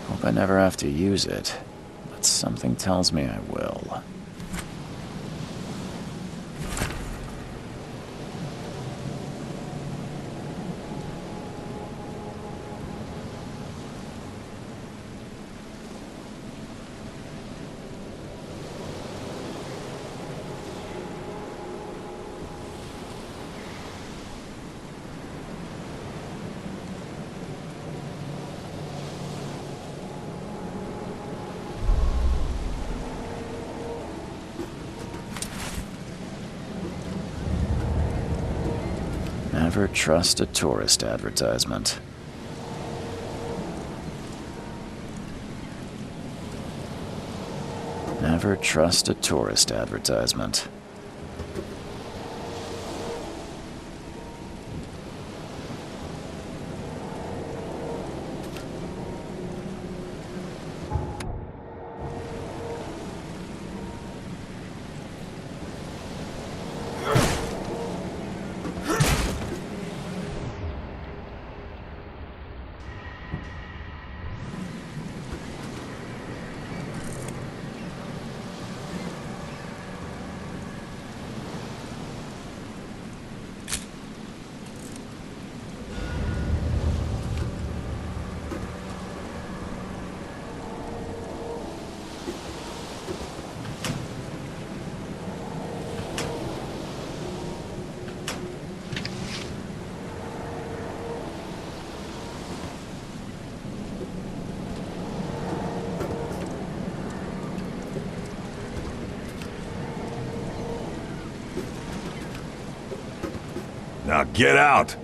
Hope I never have to use it, but something tells me I will. Never trust a tourist advertisement. Never trust a tourist advertisement. Now get out!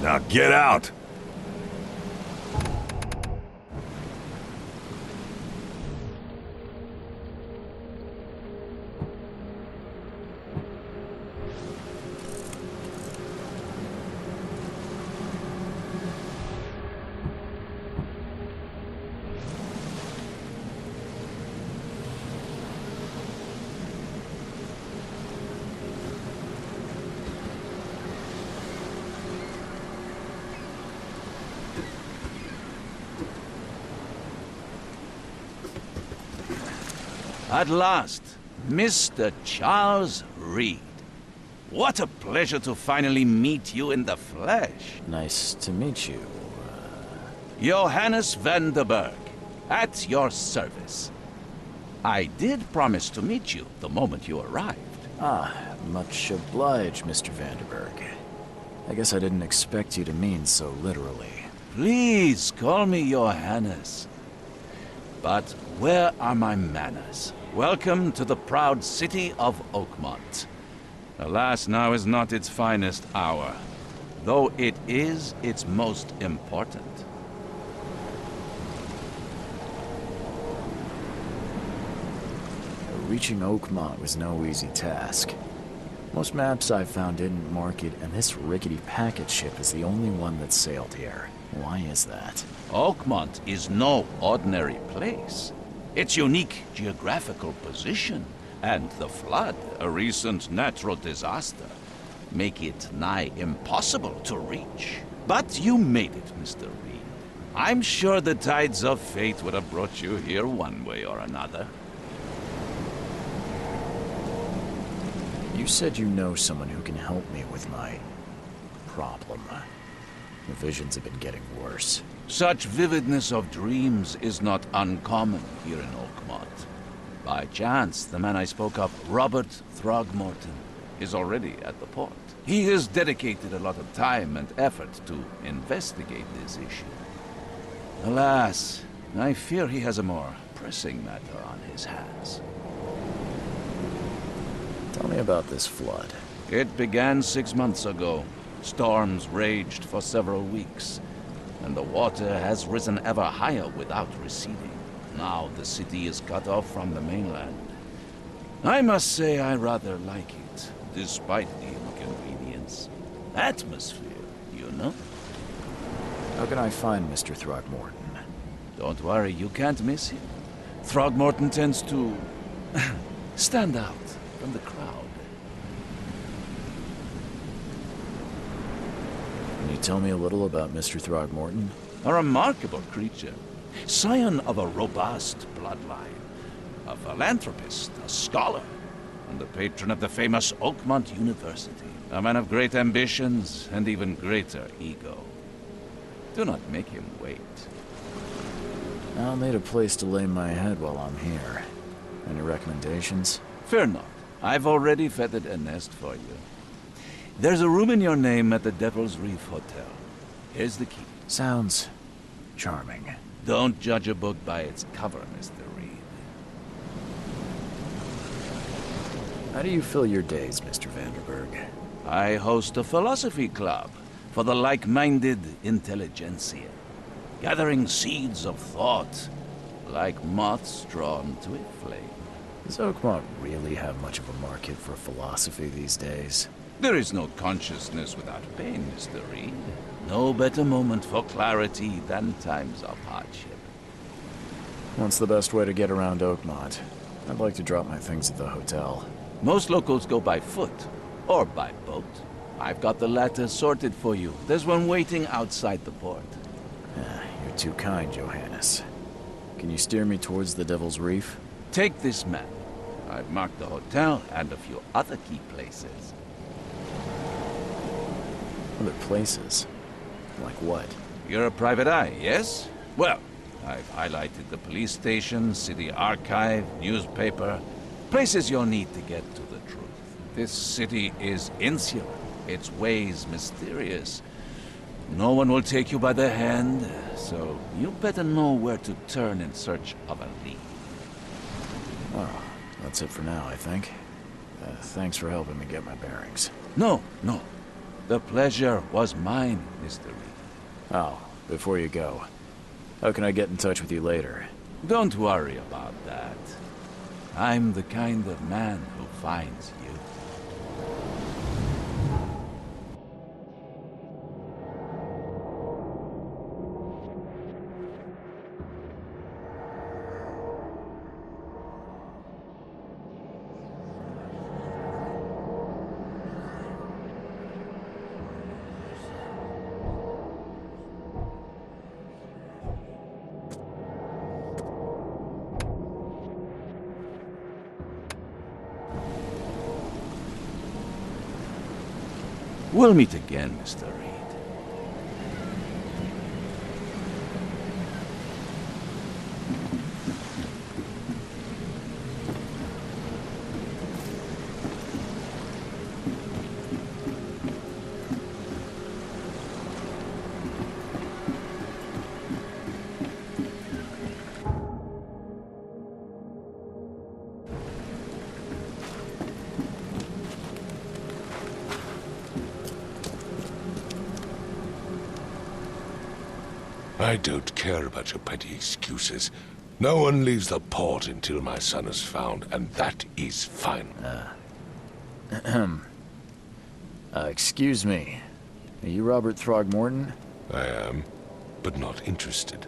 Now get out! At last, Mr. Charles Reed. What a pleasure to finally meet you in the flesh. Nice to meet you. Johannes van der Berg, at your service. I did promise to meet you the moment you arrived. Much obliged, Mr. Vanderberg. I guess I didn't expect you to mean so literally. Please call me Johannes. But where are my manners? Welcome to the proud city of Oakmont. Alas, now is not its finest hour, though it is its most important. Reaching Oakmont was no easy task. Most maps I've found didn't mark it, and this rickety packet ship is the only one that sailed here. Why is that? Oakmont is no ordinary place. Its unique geographical position and the flood, a recent natural disaster, make it nigh impossible to reach. But you made it, Mr. Reed. I'm sure the tides of fate would have brought you here one way or another. You said you know someone who can help me with my problem. The visions have been getting worse. Such vividness of dreams is not uncommon here in Oakmont. By chance, the man I spoke of, Robert Throgmorton, is already at the port. He has dedicated a lot of time and effort to investigate this issue. Alas, I fear he has a more pressing matter on his hands. Tell me about this flood. It began 6 months ago. Storms raged for several weeks, and the water has risen ever higher without receding. Now the city is cut off from the mainland. I must say I rather like it, despite the inconvenience. Atmosphere, you know? How can I find Mr. Throgmorton? Don't worry, you can't miss him. Throgmorton tends to stand out from the crowd. Can you tell me a little about Mr. Throgmorton? A remarkable creature. Scion of a robust bloodline. A philanthropist, a scholar, and the patron of the famous Oakmont University. A man of great ambitions and even greater ego. Do not make him wait. I'll need a place to lay my head while I'm here. Any recommendations? Fear not. I've already feathered a nest for you. There's a room in your name at the Devil's Reef Hotel. Here's the key. Sounds charming. Don't judge a book by its cover, Mr. Reed. How do you fill your days, Mr. Vanderberg? I host a philosophy club for the like-minded intelligentsia, gathering seeds of thought like moths drawn to a flame. Does Oakmont really have much of a market for philosophy these days? There is no consciousness without pain, Mr. Reed. No better moment for clarity than times of hardship. What's the best way to get around Oakmont? I'd like to drop my things at the hotel. Most locals go by foot, or by boat. I've got the latter sorted for you. There's one waiting outside the port. You're too kind, Johannes. Can you steer me towards the Devil's Reef? Take this map. I've marked the hotel and a few other key places. Other places? Like what? You're a private eye, yes? Well, I've highlighted the police station, city archive, newspaper, places you'll need to get to the truth. This city is insular, its ways mysterious. No one will take you by the hand, so you better know where to turn in search of a lead. Well, that's it for now, I think. Thanks for helping me get my bearings. No. The pleasure was mine, Mr. Reed. Oh, before you go, how can I get in touch with you later? Don't worry about that. I'm the kind of man who finds you. We'll meet again, Mr. Reed. I don't care about your petty excuses. No one leaves the port until my son is found, and that is final. Excuse me. Are you Robert Throgmorton? I am, but not interested.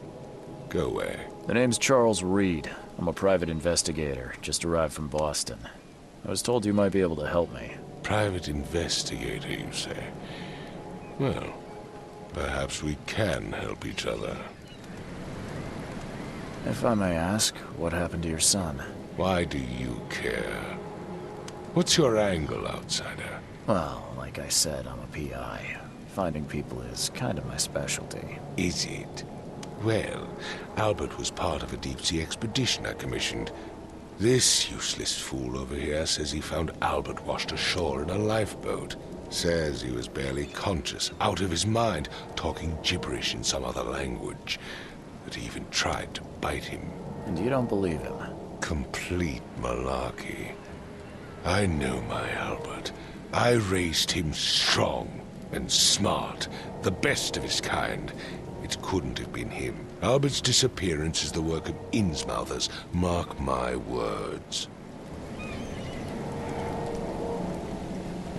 Go away. The name's Charles Reed. I'm a private investigator, just arrived from Boston. I was told you might be able to help me. Private investigator, you say? Well, perhaps we can help each other. If I may ask, what happened to your son? Why do you care? What's your angle, outsider? Well, like I said, I'm a PI. Finding people is kind of my specialty. Is it? Well, Albert was part of a deep-sea expedition I commissioned. This useless fool over here says he found Albert washed ashore in a lifeboat. Says he was barely conscious, out of his mind, talking gibberish in some other language. That he even tried to bite him. And you don't believe him? Complete malarkey. I know my Albert. I raised him strong and smart, the best of his kind. It couldn't have been him. Albert's disappearance is the work of Innsmouthers, mark my words.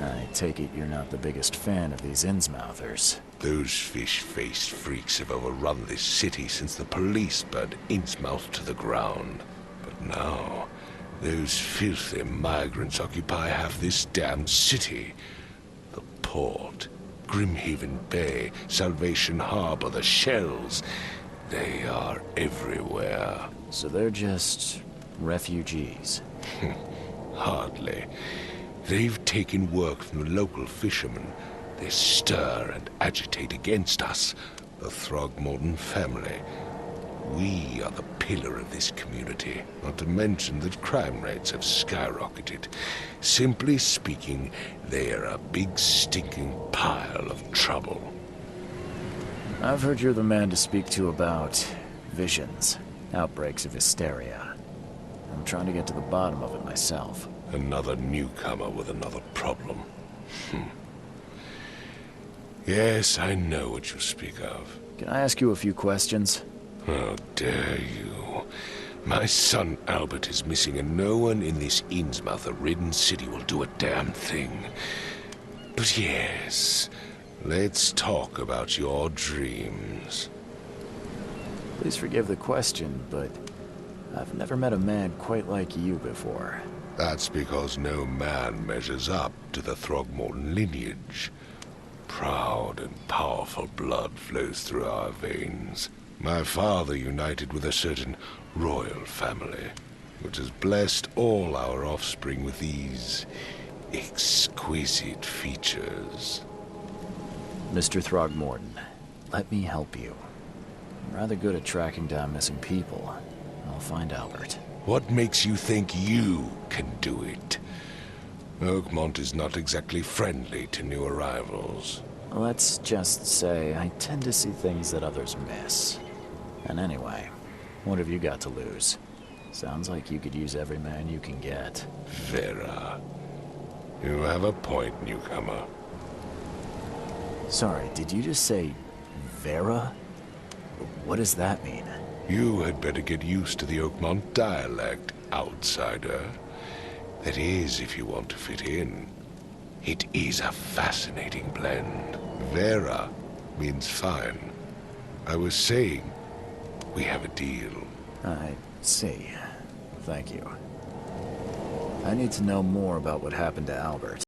I take it you're not the biggest fan of these Innsmouthers. Those fish-faced freaks have overrun this city since the police burned Innsmouth to the ground. But now, those filthy migrants occupy half this damned city. The port, Grimhaven Bay, Salvation Harbor, the shells. They are everywhere. So they're just refugees? Hardly. They've taken work from the local fishermen. They stir and agitate against us, the Throgmorton family. We are the pillar of this community, not to mention that crime rates have skyrocketed. Simply speaking, they are a big stinking pile of trouble. I've heard you're the man to speak to about visions, outbreaks of hysteria. I'm trying to get to the bottom of it myself. Another newcomer with another problem. Yes, I know what you speak of. Can I ask you a few questions? How dare you? My son Albert is missing, and no one in this Innsmouth-ridden city will do a damn thing. But yes, let's talk about your dreams. Please forgive the question, but I've never met a man quite like you before. That's because no man measures up to the Throgmorton lineage. Proud and powerful blood flows through our veins. My father united with a certain royal family, which has blessed all our offspring with these exquisite features. Mr. Throgmorton, let me help you. I'm rather good at tracking down missing people. I'll find Albert. What makes you think you can do it? Oakmont is not exactly friendly to new arrivals. Let's just say I tend to see things that others miss. And anyway, what have you got to lose? Sounds like you could use every man you can get. Vera. You have a point, newcomer. Sorry, did you just say Vera? What does that mean? You had better get used to the Oakmont dialect, outsider. That is, if you want to fit in. It is a fascinating blend. Vera means fine. I was saying, we have a deal. I see. Thank you. I need to know more about what happened to Albert.